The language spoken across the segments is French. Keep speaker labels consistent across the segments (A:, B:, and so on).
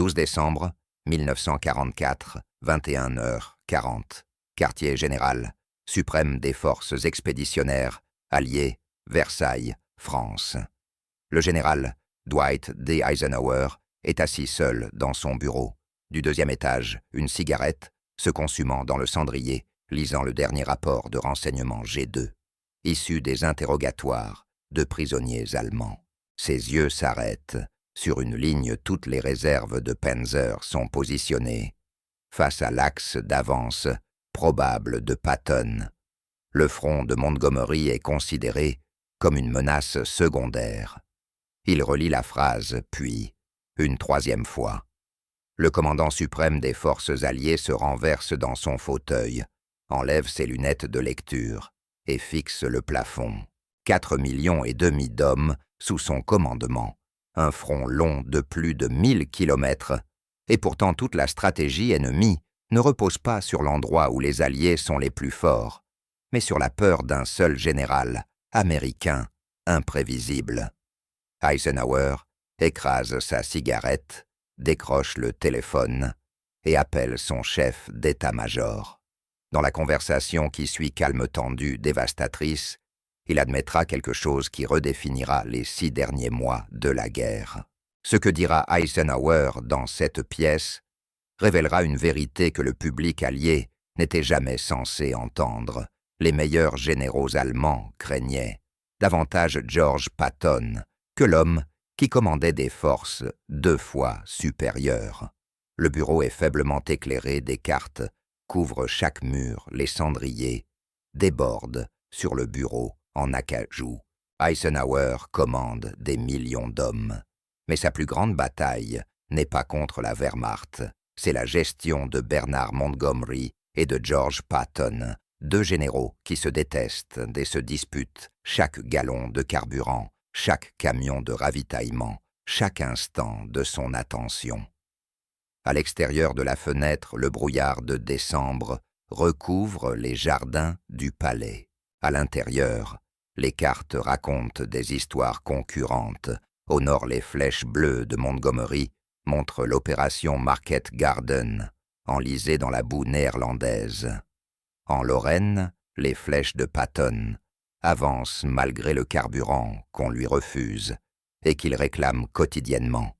A: 12 décembre 1944, 21h40. Quartier général, suprême des forces expéditionnaires, alliées, Versailles, France. Le général Dwight D. Eisenhower est assis seul dans son bureau. Du deuxième étage, une cigarette, se consumant dans le cendrier, lisant le dernier rapport de renseignement G2, issu des interrogatoires de prisonniers allemands. Ses yeux s'arrêtent. Sur une ligne, toutes les réserves de Panzer sont positionnées, face à l'axe d'avance probable de Patton. Le front de Montgomery est considéré comme une menace secondaire. Il relit la phrase, puis, une troisième fois. Le commandant suprême des forces alliées se renverse dans son fauteuil, enlève ses lunettes de lecture et fixe le plafond. 4,5 millions d'hommes sous son commandement. Un front long de plus de 1000 kilomètres, et pourtant toute la stratégie ennemie ne repose pas sur l'endroit où les Alliés sont les plus forts, mais sur la peur d'un seul général, américain, imprévisible. Eisenhower écrase sa cigarette, décroche le téléphone et appelle son chef d'état-major. Dans la conversation qui suit calme tendu, dévastatrice, il admettra quelque chose qui redéfinira les 6 derniers mois de la guerre. Ce que dira Eisenhower dans cette pièce révélera une vérité que le public allié n'était jamais censé entendre. Les meilleurs généraux allemands craignaient davantage George Patton que l'homme qui commandait des forces 2 fois supérieures. Le bureau est faiblement éclairé, des cartes couvrent chaque mur, les cendriers débordent sur le bureau en acajou. Eisenhower commande des millions d'hommes. Mais sa plus grande bataille n'est pas contre la Wehrmacht, c'est la gestion de Bernard Montgomery et de George Patton, 2 généraux qui se détestent et se disputent chaque gallon de carburant, chaque camion de ravitaillement, chaque instant de son attention. À l'extérieur de la fenêtre, le brouillard de décembre recouvre les jardins du palais. À l'intérieur, les cartes racontent des histoires concurrentes. Au nord, les flèches bleues de Montgomery montrent l'opération Market Garden, enlisée dans la boue néerlandaise. En Lorraine, les flèches de Patton avancent malgré le carburant qu'on lui refuse et qu'il réclame quotidiennement.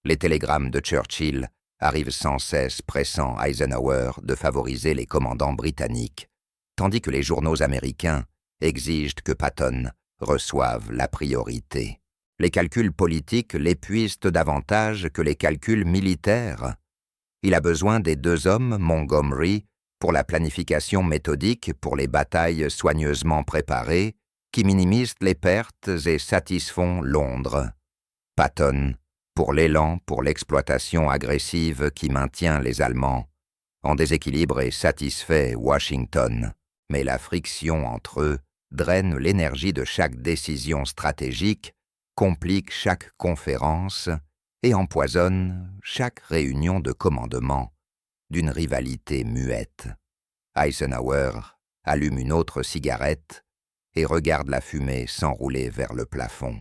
A: Les télégrammes de Churchill arrivent sans cesse pressant Eisenhower de favoriser les commandants britanniques, tandis que les journaux américains exigent que Patton reçoive la priorité. Les calculs politiques l'épuisent davantage que les calculs militaires. Il a besoin des 2 hommes, Montgomery, pour la planification méthodique, pour les batailles soigneusement préparées, qui minimisent les pertes et satisfont Londres. Patton, pour l'élan, pour l'exploitation agressive qui maintient les Allemands en déséquilibre et satisfait Washington. Mais la friction entre eux draine l'énergie de chaque décision stratégique, complique chaque conférence et empoisonne chaque réunion de commandement d'une rivalité muette. Eisenhower allume une autre cigarette et regarde la fumée s'enrouler vers le plafond.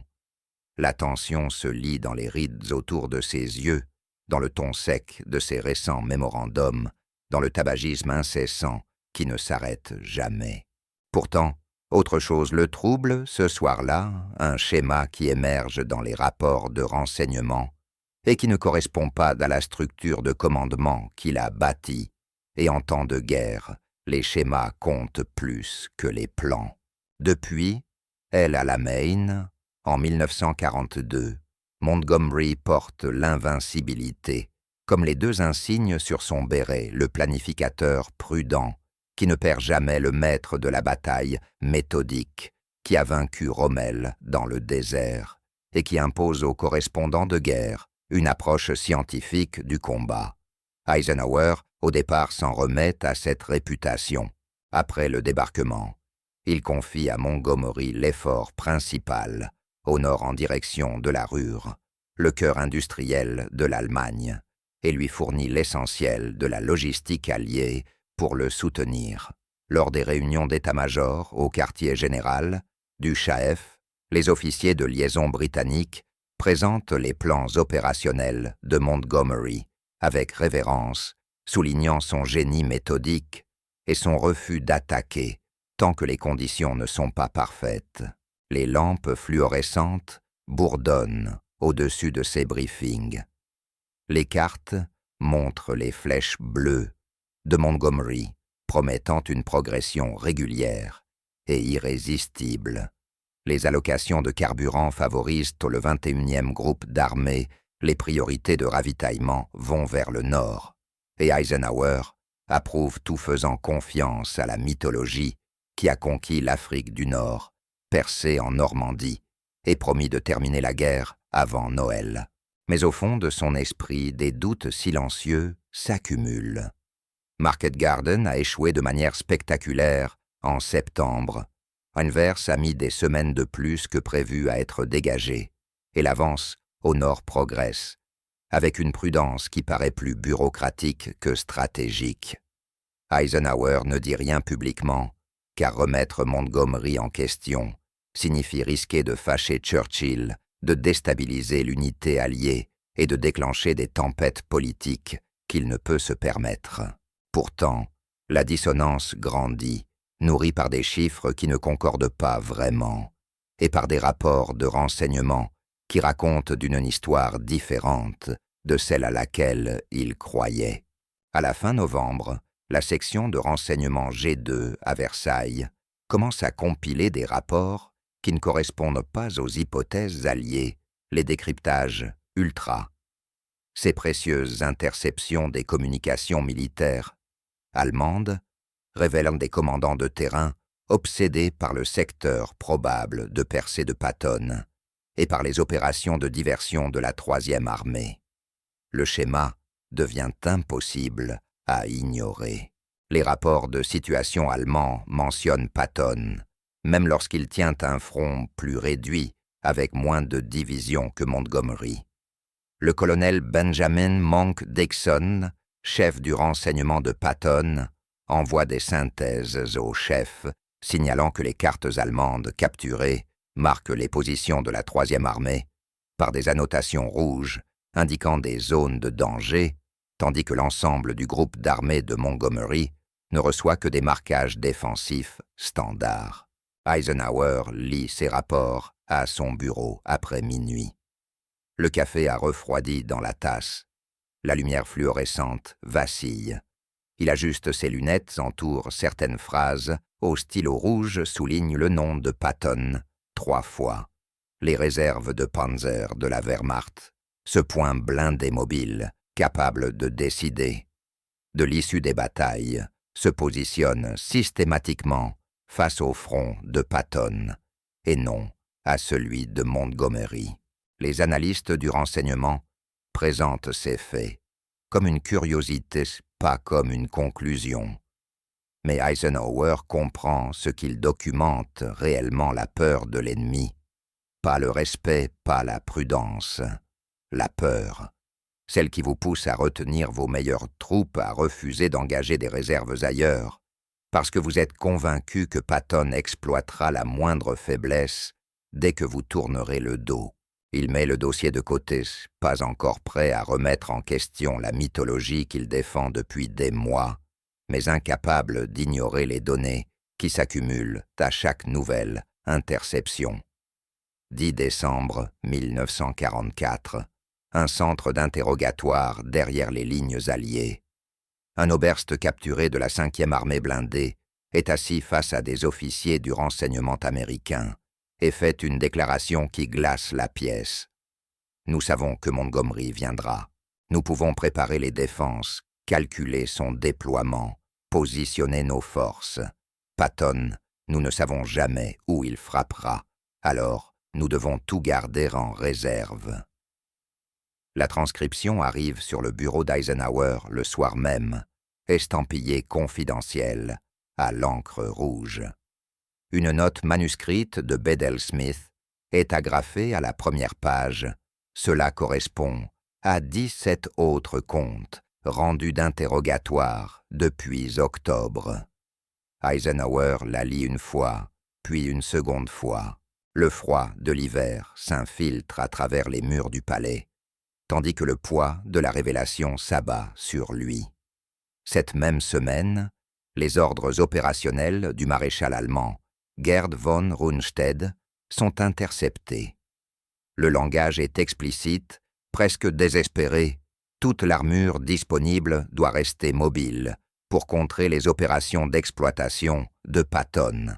A: La tension se lit dans les rides autour de ses yeux, dans le ton sec de ses récents mémorandums, dans le tabagisme incessant qui ne s'arrête jamais. Pourtant, autre chose le trouble, ce soir-là, un schéma qui émerge dans les rapports de renseignement et qui ne correspond pas à la structure de commandement qu'il a bâtie. Et en temps de guerre, les schémas comptent plus que les plans. Depuis, El Alamein, en 1942, Montgomery porte l'invincibilité, comme les 2 insignes sur son béret, le planificateur prudent, qui ne perd jamais le maître de la bataille méthodique, qui a vaincu Rommel dans le désert et qui impose aux correspondants de guerre une approche scientifique du combat. Eisenhower, au départ, s'en remet à cette réputation. Après le débarquement, il confie à Montgomery l'effort principal, au nord en direction de la Ruhr, le cœur industriel de l'Allemagne, et lui fournit l'essentiel de la logistique alliée pour le soutenir. Lors des réunions d'état-major au quartier général, du Chaef, les officiers de liaison britanniques présente les plans opérationnels de Montgomery avec révérence, soulignant son génie méthodique et son refus d'attaquer tant que les conditions ne sont pas parfaites. Les lampes fluorescentes bourdonnent au-dessus de ces briefings. Les cartes montrent les flèches bleues de Montgomery, promettant une progression régulière et irrésistible. Les allocations de carburant favorisent le 21e groupe d'armées, les priorités de ravitaillement vont vers le nord, et Eisenhower approuve tout faisant confiance à la mythologie qui a conquis l'Afrique du Nord, percé en Normandie, et promis de terminer la guerre avant Noël. Mais au fond de son esprit, des doutes silencieux s'accumulent. Market Garden a échoué de manière spectaculaire en septembre. Anvers a mis des semaines de plus que prévu à être dégagé, et l'avance au nord progresse, avec une prudence qui paraît plus bureaucratique que stratégique. Eisenhower ne dit rien publiquement, car remettre Montgomery en question signifie risquer de fâcher Churchill, de déstabiliser l'unité alliée et de déclencher des tempêtes politiques qu'il ne peut se permettre. Pourtant, la dissonance grandit, nourrie par des chiffres qui ne concordent pas vraiment, et par des rapports de renseignement qui racontent d'une histoire différente de celle à laquelle il croyait. À la fin novembre, la section de renseignement G2 à Versailles commence à compiler des rapports qui ne correspondent pas aux hypothèses alliées, les décryptages ultra. Ces précieuses interceptions des communications militaires allemandes révèlent des commandants de terrain obsédés par le secteur probable de percée de Patton et par les opérations de diversion de la 3e armée. Le schéma devient impossible à ignorer. Les rapports de situation allemands mentionnent Patton, même lorsqu'il tient un front plus réduit, avec moins de divisions que Montgomery. Le colonel Benjamin Monk Dixon, chef du renseignement de Patton, envoie des synthèses au chef, signalant que les cartes allemandes capturées marquent les positions de la 3e armée par des annotations rouges indiquant des zones de danger, tandis que l'ensemble du groupe d'armées de Montgomery ne reçoit que des marquages défensifs standards. Eisenhower lit ces rapports à son bureau après minuit. Le café a refroidi dans la tasse. La lumière fluorescente vacille. Il ajuste ses lunettes, entoure certaines phrases, au stylo rouge souligne le nom de Patton 3 fois. Les réserves de Panzer de la Wehrmacht, ce point blindé mobile, capable de décider de l'issue des batailles, se positionne systématiquement face au front de Patton et non à celui de Montgomery. Les analystes du renseignement présentent ces faits comme une curiosité, pas comme une conclusion. Mais Eisenhower comprend ce qu'il documente réellement la peur de l'ennemi, pas le respect, pas la prudence, la peur, celle qui vous pousse à retenir vos meilleures troupes, à refuser d'engager des réserves ailleurs, parce que vous êtes convaincu que Patton exploitera la moindre faiblesse dès que vous tournerez le dos. Il met le dossier de côté, pas encore prêt à remettre en question la mythologie qu'il défend depuis des mois, mais incapable d'ignorer les données qui s'accumulent à chaque nouvelle interception. 10 décembre 1944, un centre d'interrogatoire derrière les lignes alliées. Un oberste capturé de la 5e armée blindée est assis face à des officiers du renseignement américain et fait une déclaration qui glace la pièce. Nous savons que Montgomery viendra. Nous pouvons préparer les défenses, calculer son déploiement, positionner nos forces. Patton, nous ne savons jamais où il frappera. Alors, nous devons tout garder en réserve. La transcription arrive sur le bureau d'Eisenhower le soir même, estampillée confidentielle, à l'encre rouge. Une note manuscrite de Bedell Smith est agrafée à la première page. Cela correspond à 17 autres comptes rendus d'interrogatoire depuis octobre. Eisenhower la lit une fois, puis une seconde fois. Le froid de l'hiver s'infiltre à travers les murs du palais, tandis que le poids de la révélation s'abat sur lui. Cette même semaine, les ordres opérationnels du maréchal allemand Gerd von Rundstedt sont interceptés. Le langage est explicite, presque désespéré. Toute l'armure disponible doit rester mobile pour contrer les opérations d'exploitation de Patton.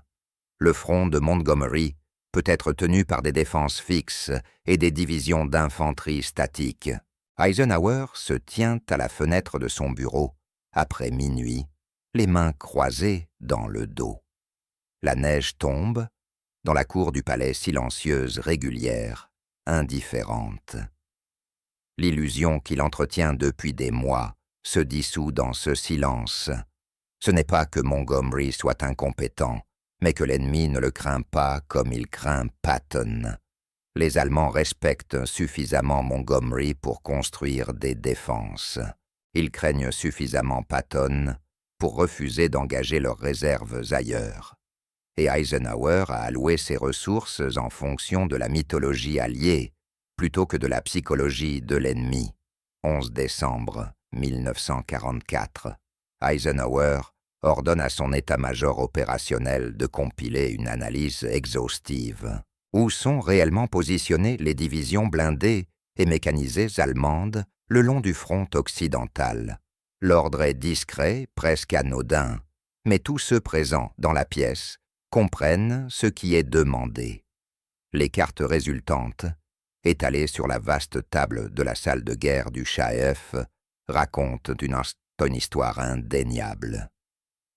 A: Le front de Montgomery peut être tenu par des défenses fixes et des divisions d'infanterie statique. Eisenhower se tient à la fenêtre de son bureau, après minuit, les mains croisées dans le dos. La neige tombe, dans la cour du palais silencieuse, régulière, indifférente. L'illusion qu'il entretient depuis des mois se dissout dans ce silence. Ce n'est pas que Montgomery soit incompétent, mais que l'ennemi ne le craint pas comme il craint Patton. Les Allemands respectent suffisamment Montgomery pour construire des défenses. Ils craignent suffisamment Patton pour refuser d'engager leurs réserves ailleurs. Et Eisenhower a alloué ses ressources en fonction de la mythologie alliée plutôt que de la psychologie de l'ennemi. 11 décembre 1944. Eisenhower ordonne à son état-major opérationnel de compiler une analyse exhaustive. Où sont réellement positionnées les divisions blindées et mécanisées allemandes le long du front occidental? L'ordre est discret, presque anodin, mais tous ceux présents dans la pièce comprennent ce qui est demandé. Les cartes résultantes, étalées sur la vaste table de la salle de guerre du Chaef, racontent une histoire indéniable.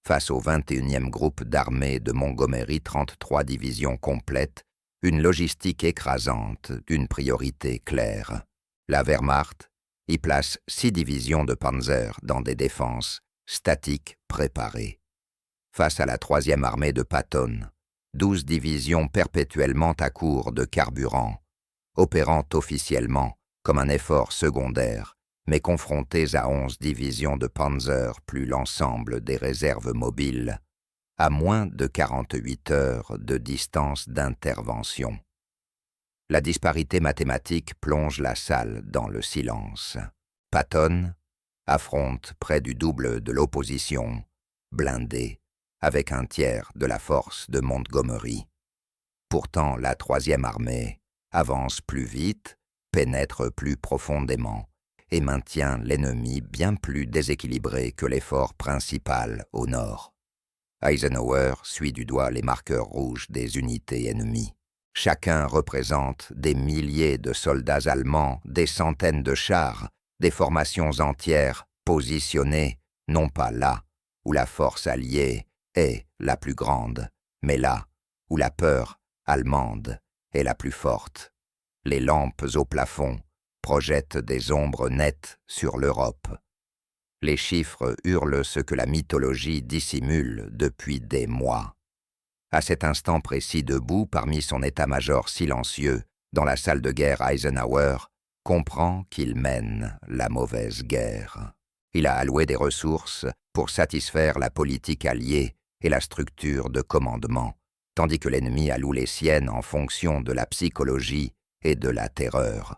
A: Face au 21e groupe d'armées de Montgomery, 33 divisions complètes, une logistique écrasante d'une priorité claire. La Wehrmacht y place 6 divisions de Panzer dans des défenses statiques préparées. Face à la 3e armée de Patton, 12 divisions perpétuellement à court de carburant, opérant officiellement comme un effort secondaire, mais confrontées à 11 divisions de Panzer plus l'ensemble des réserves mobiles, à moins de 48 heures de distance d'intervention. La disparité mathématique plonge la salle dans le silence. Patton affronte près du double de l'opposition, blindé, avec un tiers de la force de Montgomery. Pourtant, la 3e armée avance plus vite, pénètre plus profondément et maintient l'ennemi bien plus déséquilibré que l'effort principal au nord. Eisenhower suit du doigt les marqueurs rouges des unités ennemies. Chacun représente des milliers de soldats allemands, des centaines de chars, des formations entières positionnées, non pas là où la force alliée est la plus grande, mais là où la peur allemande est la plus forte. Les lampes au plafond projettent des ombres nettes sur l'Europe. Les chiffres hurlent ce que la mythologie dissimule depuis des mois. À cet instant précis debout, parmi son état-major silencieux, dans la salle de guerre, Eisenhower comprend qu'il mène la mauvaise guerre. Il a alloué des ressources pour satisfaire la politique alliée et la structure de commandement, tandis que l'ennemi alloue les siennes en fonction de la psychologie et de la terreur.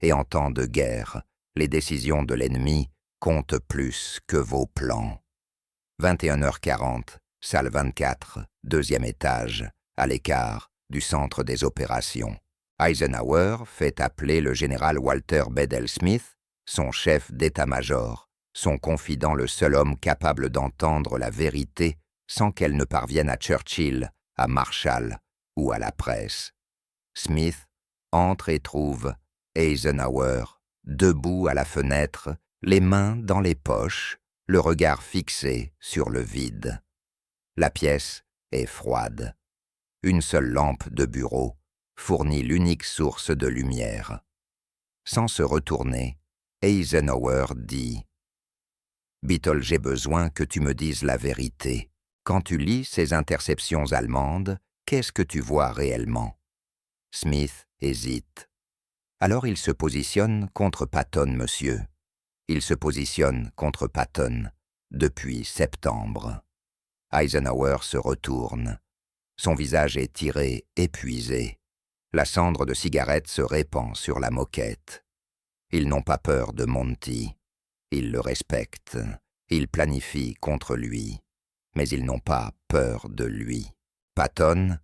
A: Et en temps de guerre, les décisions de l'ennemi comptent plus que vos plans. 21h40, salle 24, 2e étage, à l'écart du centre des opérations. Eisenhower fait appeler le général Walter Bedell Smith, son chef d'état-major, son confident, le seul homme capable d'entendre la vérité sans qu'elle ne parvienne à Churchill, à Marshall ou à la presse. Smith entre et trouve Eisenhower, debout à la fenêtre, les mains dans les poches, le regard fixé sur le vide. La pièce est froide. Une seule lampe de bureau fournit l'unique source de lumière. Sans se retourner, Eisenhower dit « Beetle, j'ai besoin que tu me dises la vérité. Quand tu lis ces interceptions allemandes, qu'est-ce que tu vois réellement ?» Smith hésite. Alors il se positionne contre Patton, monsieur. Il se positionne contre Patton depuis septembre. Eisenhower se retourne. Son visage est tiré, épuisé. La cendre de cigarette se répand sur la moquette. Ils n'ont pas peur de Monty. Ils le respectent. Ils planifient contre lui. Mais ils n'ont pas peur de lui. Patton,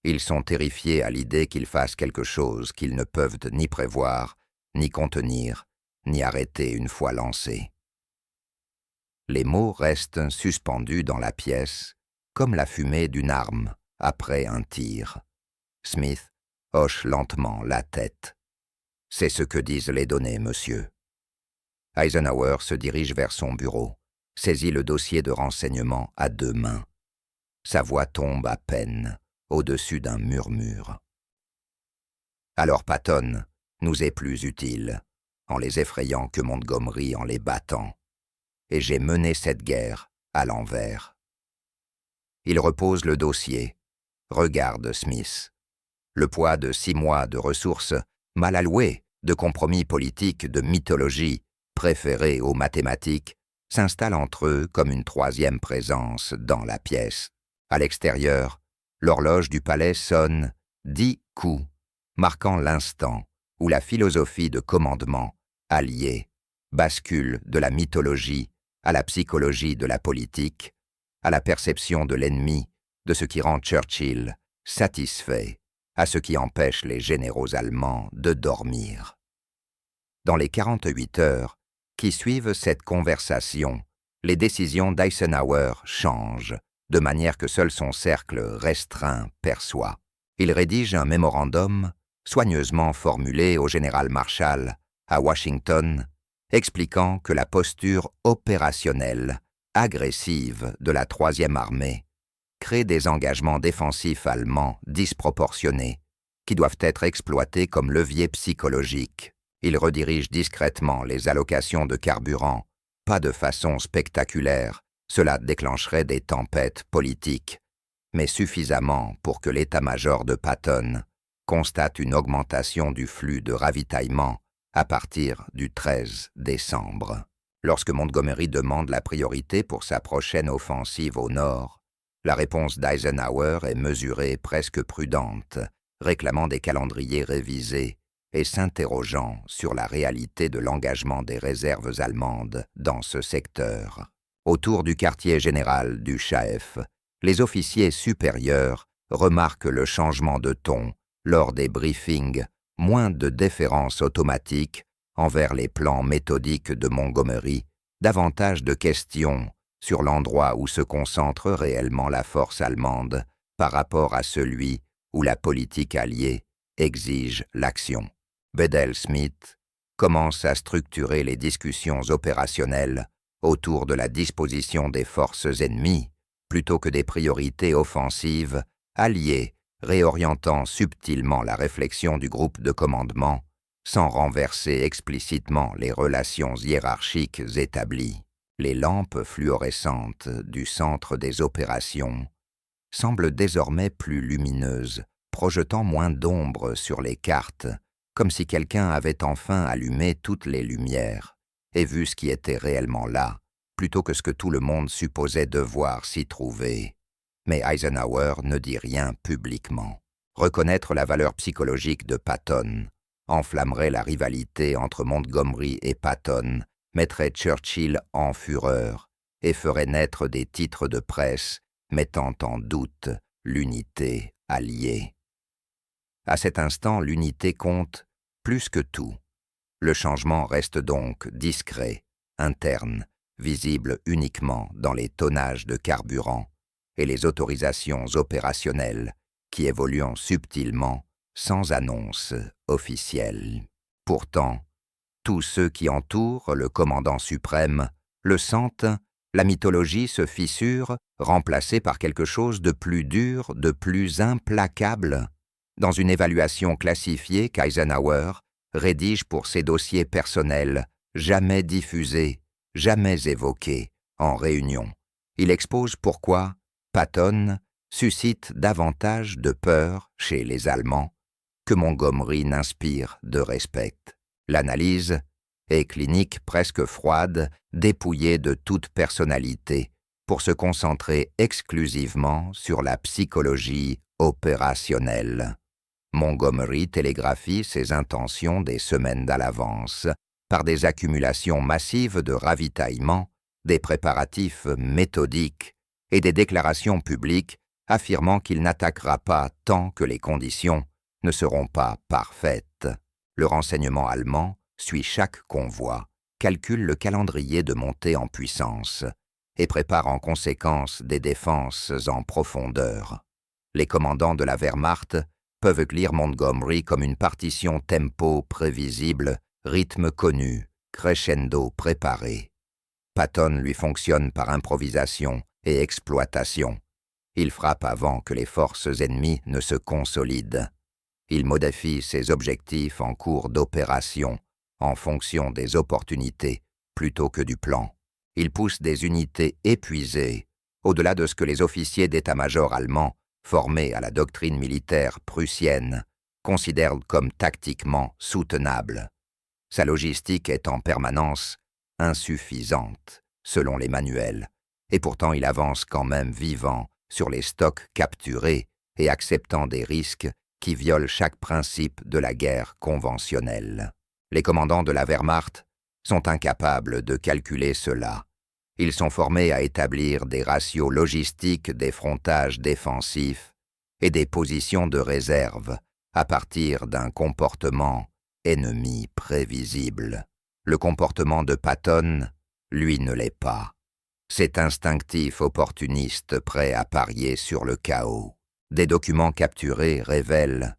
A: ils sont terrifiés à l'idée qu'il fasse quelque chose qu'ils ne peuvent ni prévoir, ni contenir, ni arrêter une fois lancés. Les mots restent suspendus dans la pièce, comme la fumée d'une arme après un tir. Smith hoche lentement la tête. « C'est ce que disent les données, monsieur. » Eisenhower se dirige vers son bureau, saisit le dossier de renseignement à 2 mains. Sa voix tombe à peine, au-dessus d'un murmure. « Alors Patton nous est plus utile, en les effrayant que Montgomery en les battant. Et j'ai mené cette guerre à l'envers. » Il repose le dossier, regarde Smith. Le poids de 6 mois de ressources mal allouées, de compromis politiques, de mythologie préférée aux mathématiques, s'installe entre eux comme une 3e présence dans la pièce. À l'extérieur, l'horloge du palais sonne 10 coups, marquant l'instant où la philosophie de commandement, alliée, bascule de la mythologie à la psychologie de la politique, à la perception de l'ennemi, de ce qui rend Churchill satisfait, à ce qui empêche les généraux allemands de dormir. Dans les 48 heures qui suivent cette conversation, les décisions d'Eisenhower changent, de manière que seul son cercle restreint perçoit. Il rédige un mémorandum soigneusement formulé au général Marshall à Washington, expliquant que la posture opérationnelle, agressive de la 3e armée crée des engagements défensifs allemands disproportionnés qui doivent être exploités comme levier psychologique. Il redirige discrètement les allocations de carburant, pas de façon spectaculaire, cela déclencherait des tempêtes politiques, mais suffisamment pour que l'état-major de Patton constate une augmentation du flux de ravitaillement à partir du 13 décembre. Lorsque Montgomery demande la priorité pour sa prochaine offensive au nord, la réponse d'Eisenhower est mesurée, presque prudente, réclamant des calendriers révisés et s'interrogeant sur la réalité de l'engagement des réserves allemandes dans ce secteur. Autour du quartier général du Chaef, les officiers supérieurs remarquent le changement de ton lors des briefings, moins de déférence automatique envers les plans méthodiques de Montgomery, davantage de questions sur l'endroit où se concentre réellement la force allemande par rapport à celui où la politique alliée exige l'action. Bedell Smith commence à structurer les discussions opérationnelles autour de la disposition des forces ennemies plutôt que des priorités offensives alliées, réorientant subtilement la réflexion du groupe de commandement sans renverser explicitement les relations hiérarchiques établies. Les lampes fluorescentes du centre des opérations semblent désormais plus lumineuses, projetant moins d'ombre sur les cartes, comme si quelqu'un avait enfin allumé toutes les lumières et vu ce qui était réellement là, plutôt que ce que tout le monde supposait devoir s'y trouver. Mais Eisenhower ne dit rien publiquement. Reconnaître la valeur psychologique de Patton enflammerait la rivalité entre Montgomery et Patton, mettrait Churchill en fureur et ferait naître des titres de presse mettant en doute l'unité alliée. À cet instant, l'unité compte plus que tout. Le changement reste donc discret, interne, visible uniquement dans les tonnages de carburant et les autorisations opérationnelles qui évoluent subtilement sans annonce officielle. Pourtant, tous ceux qui entourent le commandant suprême le sentent, la mythologie se fissure, remplacée par quelque chose de plus dur, de plus implacable. Dans une évaluation classifiée qu'Eisenhower rédige pour ses dossiers personnels, jamais diffusés, jamais évoqués, en réunion, il expose pourquoi Patton suscite davantage de peur chez les Allemands que Montgomery n'inspire de respect. L'analyse est clinique, presque froide, dépouillée de toute personnalité, pour se concentrer exclusivement sur la psychologie opérationnelle. Montgomery télégraphie ses intentions des semaines à l'avance, par des accumulations massives de ravitaillement, des préparatifs méthodiques et des déclarations publiques affirmant qu'il n'attaquera pas tant que les conditions ne seront pas parfaites. Le renseignement allemand suit chaque convoi, calcule le calendrier de montée en puissance et prépare en conséquence des défenses en profondeur. Les commandants de la Wehrmacht peuvent lire Montgomery comme une partition tempo prévisible, rythme connu, crescendo préparé. Patton lui fonctionne par improvisation et exploitation. Il frappe avant que les forces ennemies ne se consolident. Il modifie ses objectifs en cours d'opération, en fonction des opportunités plutôt que du plan. Il pousse des unités épuisées, au-delà de ce que les officiers d'état-major allemands, formés à la doctrine militaire prussienne, considèrent comme tactiquement soutenable. Sa logistique est en permanence insuffisante, selon les manuels, et pourtant il avance quand même vivant sur les stocks capturés et acceptant des risques qui violent chaque principe de la guerre conventionnelle. Les commandants de la Wehrmacht sont incapables de calculer cela. Ils sont formés à établir des ratios logistiques des frontages défensifs et des positions de réserve à partir d'un comportement ennemi prévisible. Le comportement de Patton, lui, ne l'est pas. C'est instinctif opportuniste prêt à parier sur le chaos. Des documents capturés révèlent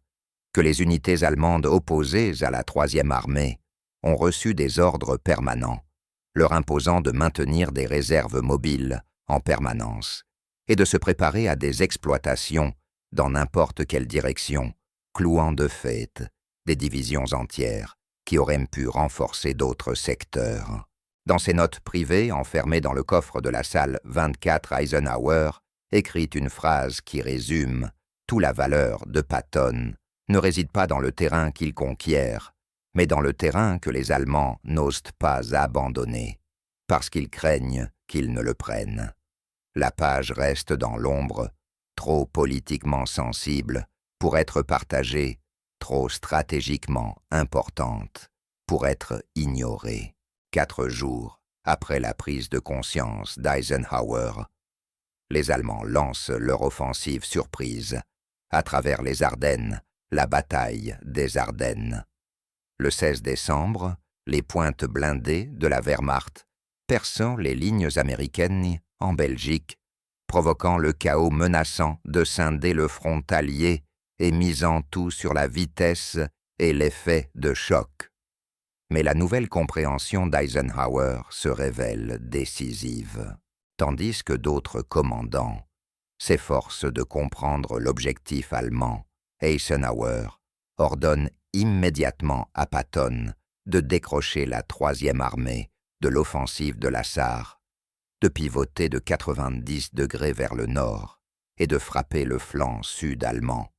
A: que les unités allemandes opposées à la Troisième Armée ont reçu des ordres permanents, leur imposant de maintenir des réserves mobiles en permanence et de se préparer à des exploitations dans n'importe quelle direction, clouant de fait des divisions entières qui auraient pu renforcer d'autres secteurs. Dans ses notes privées, enfermées dans le coffre de la salle 24 Eisenhower, écrit une phrase qui résume « Toute la valeur de Patton ne réside pas dans le terrain qu'il conquiert, mais dans le terrain que les Allemands n'osent pas abandonner, parce qu'ils craignent qu'ils ne le prennent. » La page reste dans l'ombre, trop politiquement sensible pour être partagée, trop stratégiquement importante pour être ignorée. 4 jours après la prise de conscience d'Eisenhower, les Allemands lancent leur offensive surprise à travers les Ardennes, la bataille des Ardennes. Le 16 décembre, les pointes blindées de la Wehrmacht perçant les lignes américaines en Belgique, provoquant le chaos menaçant de scinder le front allié et misant tout sur la vitesse et l'effet de choc. Mais la nouvelle compréhension d'Eisenhower se révèle décisive, tandis que d'autres commandants s'efforcent de comprendre l'objectif allemand. Eisenhower ordonne immédiatement à Patton de décrocher la Troisième Armée de l'offensive de la Sarre, de pivoter de 90 degrés vers le nord et de frapper le flanc sud allemand.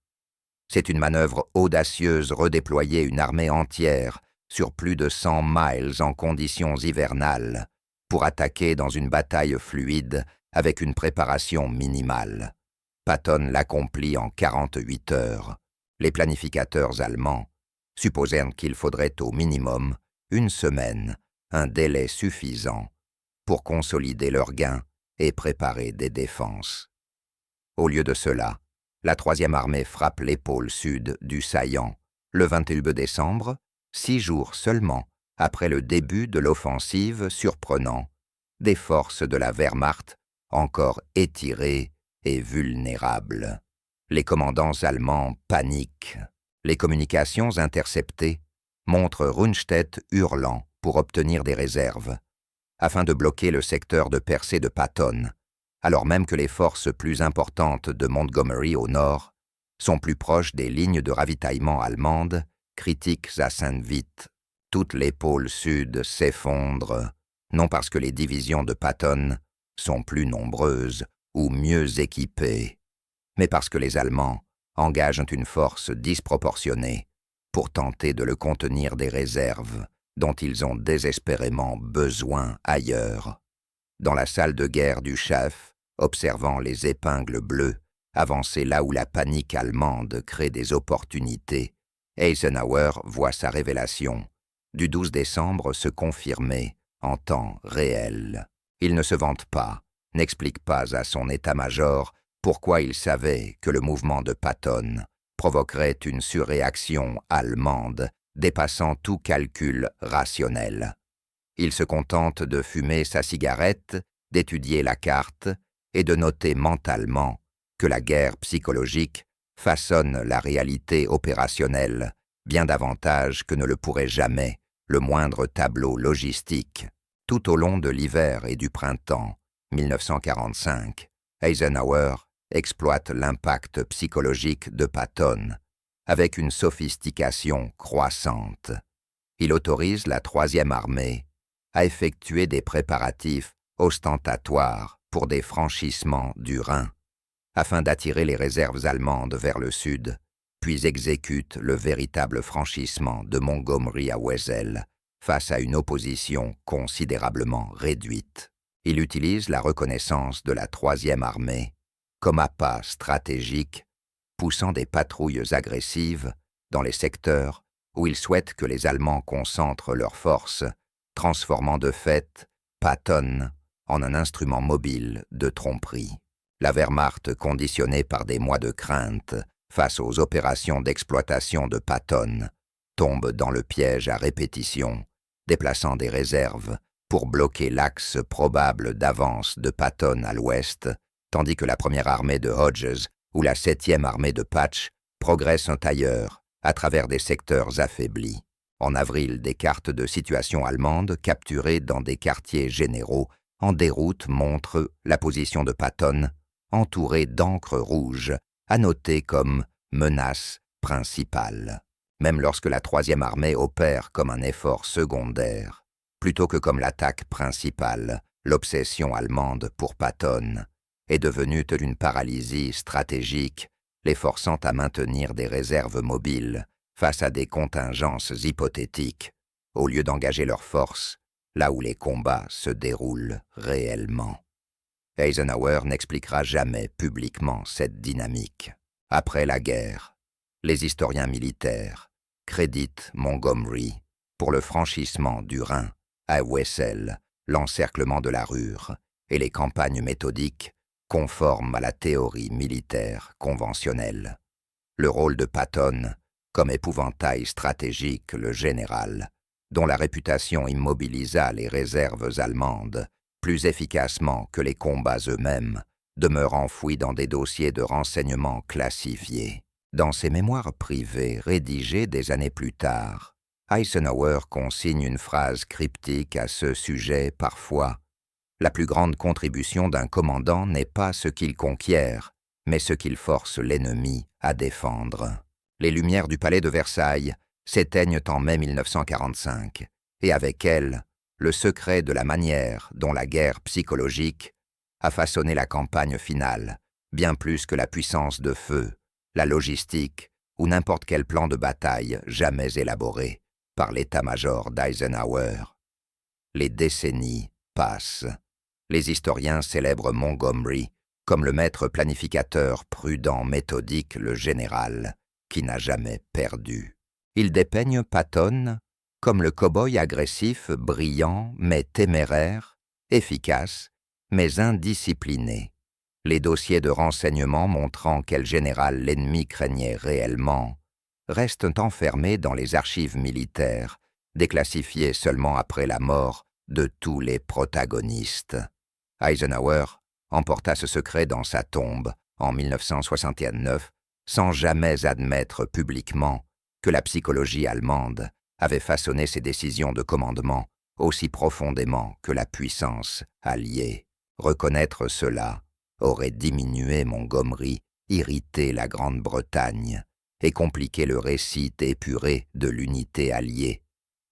A: C'est une manœuvre audacieuse redéployer une armée entière sur plus de 100 miles en conditions hivernales pour attaquer dans une bataille fluide avec une préparation minimale. Patton l'accomplit en 48 heures. Les planificateurs allemands supposèrent qu'il faudrait au minimum 1 semaine, un délai suffisant pour consolider leurs gains et préparer des défenses. Au lieu de cela, la Troisième Armée frappe l'épaule sud du saillant le 21 décembre, 6 jours seulement après le début de l'offensive surprenant des forces de la Wehrmacht encore étirées et vulnérables. Les commandants allemands paniquent. Les communications interceptées montrent Rundstedt hurlant pour obtenir des réserves, afin de bloquer le secteur de percée de Patton, alors même que les forces plus importantes de Montgomery au nord sont plus proches des lignes de ravitaillement allemandes, critiques à Saint-Vite. Toute l'épaule sud s'effondre, non parce que les divisions de Patton sont plus nombreuses ou mieux équipées, mais parce que les Allemands engagent une force disproportionnée pour tenter de le contenir des réserves dont ils ont désespérément besoin ailleurs. Dans la salle de guerre du chef, observant les épingles bleues avancer là où la panique allemande crée des opportunités, Eisenhower voit sa révélation du 12 décembre se confirmer en temps réel. Il ne se vante pas, n'explique pas à son état-major pourquoi il savait que le mouvement de Patton provoquerait une surréaction allemande dépassant tout calcul rationnel. Il se contente de fumer sa cigarette, d'étudier la carte et de noter mentalement que la guerre psychologique façonne la réalité opérationnelle bien davantage que ne le pourrait jamais le moindre tableau logistique. Tout au long de l'hiver et du printemps 1945, Eisenhower exploite l'impact psychologique de Patton avec une sophistication croissante. Il autorise la Troisième Armée à effectuer des préparatifs ostentatoires pour des franchissements du Rhin, afin d'attirer les réserves allemandes vers le sud, puis exécute le véritable franchissement de Montgomery à Wesel face à une opposition considérablement réduite. Il utilise la reconnaissance de la Troisième Armée comme appât stratégique, poussant des patrouilles agressives dans les secteurs où il souhaite que les Allemands concentrent leurs forces, transformant de fait Patton en un instrument mobile de tromperie. La Wehrmacht, conditionnée par des mois de crainte face aux opérations d'exploitation de Patton, tombe dans le piège à répétition, déplaçant des réserves pour bloquer l'axe probable d'avance de Patton à l'ouest, tandis que la première armée de Hodges ou la 7e armée de Patch progressent ailleurs, à travers des secteurs affaiblis. En avril, des cartes de situation allemande capturées dans des quartiers généraux en déroute montrent la position de Patton, entourée d'encre rouge, annotée comme menace principale. Même lorsque la Troisième Armée opère comme un effort secondaire, plutôt que comme l'attaque principale, l'obsession allemande pour Patton est devenue une paralysie stratégique, les forçant à maintenir des réserves mobiles face à des contingences hypothétiques, au lieu d'engager leurs forces là où les combats se déroulent réellement. Eisenhower n'expliquera jamais publiquement cette dynamique. Après la guerre, les historiens militaires créditent Montgomery pour le franchissement du Rhin à Wesel, l'encerclement de la Ruhr et les campagnes méthodiques conformes à la théorie militaire conventionnelle. Le rôle de Patton, comme épouvantail stratégique le général, dont la réputation immobilisa les réserves allemandes plus efficacement que les combats eux-mêmes, demeure enfoui dans des dossiers de renseignements classifiés. Dans ses mémoires privés rédigés des années plus tard, Eisenhower consigne une phrase cryptique à ce sujet parfois. La plus grande contribution d'un commandant n'est pas ce qu'il conquiert, mais ce qu'il force l'ennemi à défendre. Les lumières du palais de Versailles s'éteignent en mai 1945, et avec elles, le secret de la manière dont la guerre psychologique a façonné la campagne finale, bien plus que la puissance de feu, la logistique ou n'importe quel plan de bataille jamais élaboré par l'état-major d'Eisenhower. Les décennies passent. Les historiens célèbrent Montgomery comme le maître planificateur prudent, méthodique, le général, qui n'a jamais perdu. Ils dépeignent Patton comme le cow-boy agressif, brillant, mais téméraire, efficace, mais indiscipliné. Les dossiers de renseignement montrant quel général l'ennemi craignait réellement restent enfermés dans les archives militaires, déclassifiés seulement après la mort de tous les protagonistes. Eisenhower emporta ce secret dans sa tombe en 1969 sans jamais admettre publiquement que la psychologie allemande avait façonné ses décisions de commandement aussi profondément que la puissance alliée. Reconnaître cela aurait diminué Montgomery, irrité la Grande-Bretagne et compliqué le récit épuré de l'unité alliée,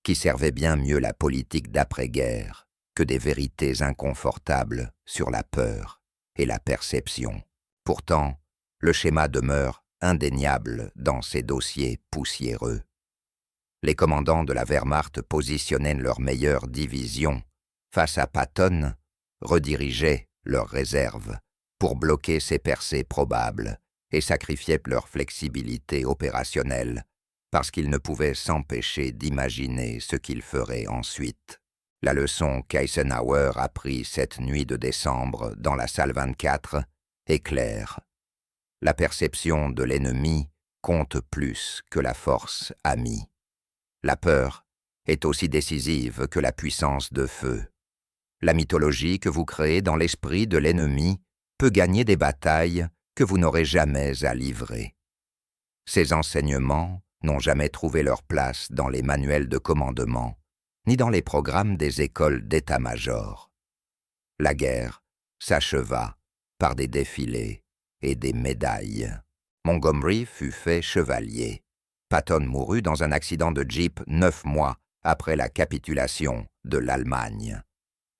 A: qui servait bien mieux la politique d'après-guerre que des vérités inconfortables sur la peur et la perception. Pourtant, le schéma demeure indéniable dans ces dossiers poussiéreux. Les commandants de la Wehrmacht positionnaient leurs meilleures divisions face à Patton, redirigeaient leurs réserves pour bloquer ces percées probables et sacrifiaient leur flexibilité opérationnelle parce qu'ils ne pouvaient s'empêcher d'imaginer ce qu'ils feraient ensuite. La leçon qu'Eisenhower a prise cette nuit de décembre dans la salle 24 est claire. La perception de l'ennemi compte plus que la force amie. La peur est aussi décisive que la puissance de feu. La mythologie que vous créez dans l'esprit de l'ennemi peut gagner des batailles que vous n'aurez jamais à livrer. Ces enseignements n'ont jamais trouvé leur place dans les manuels de commandement, ni dans les programmes des écoles d'état-major. La guerre s'acheva par des défilés et des médailles. Montgomery fut fait chevalier. Patton mourut dans un accident de jeep 9 mois après la capitulation de l'Allemagne.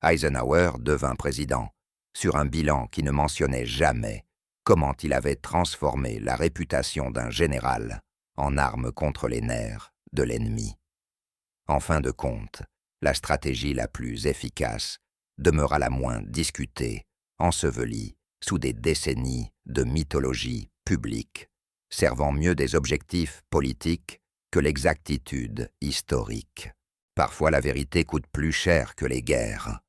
A: Eisenhower devint président sur un bilan qui ne mentionnait jamais comment il avait transformé la réputation d'un général en arme contre les nerfs de l'ennemi. En fin de compte, la stratégie la plus efficace demeura la moins discutée, ensevelie sous des décennies de mythologie publique, servant mieux des objectifs politiques que l'exactitude historique. Parfois la vérité coûte plus cher que les guerres.